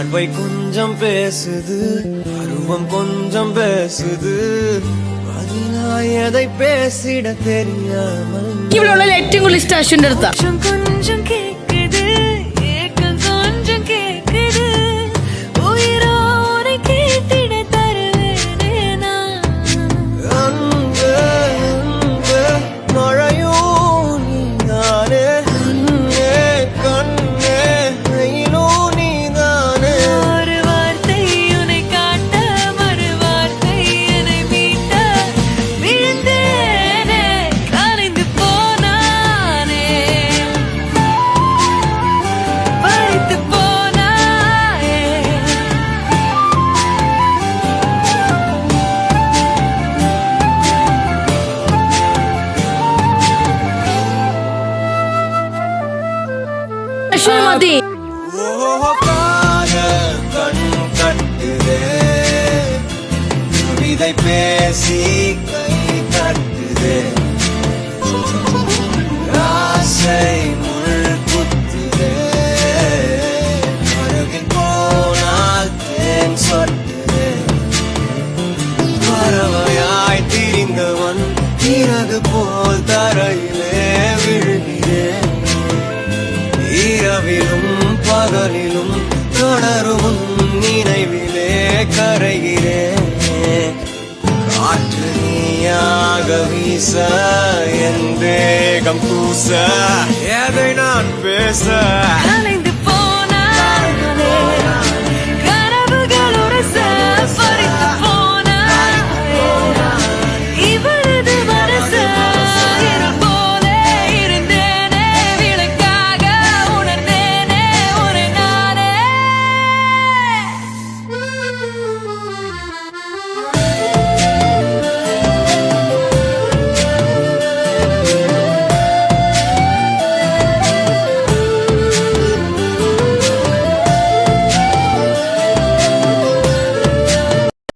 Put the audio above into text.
பார்வை கொஞ்சம் பேசுது, அருவம் கொஞ்சம் பேசுது, பதினாய் எதை பேசிட தெரியாமல் இவ்வளவு ഏറ്റവും കൂടുതൽ ഇഷ്ടം അശ്വിന്റെ അടുത്താ. கொஞ்சம் கேக்குது, ஏக்கம் கொஞ்சம் கேக்குது, உயிரோ உன்னை கேட்டிட தருவேனே நான். அன்பு அன்பு மழையோ நீதானே, கண்ணே கண்ணே வெயிலோ நீதானே. ஒரு வார்த்தை உன்னை காட்ட, மறு வார்த்தை என்னை மீட்ட, விழுந்தேனே கலைந்து போனானே, வைத்து போனாயே. അശ്വിന് മതി. ஓ காதல் கண் கட்டுதே, கவிதை பேசி கை தட்டுதே, ஆசை முள் குத்துதே, அருகில் போனால் தேன் சொட்டுதே, பறவையாய் திரிந்தவன் இறகு போல் தரையிலே விழுகிறேன், இரவிலும் பகலிலும் தொடரும் நினைவிலே கரைகிறேன். காற்று நீயாக வீச, என் தேகம் கூச, எதை நான் பேச கலைந்து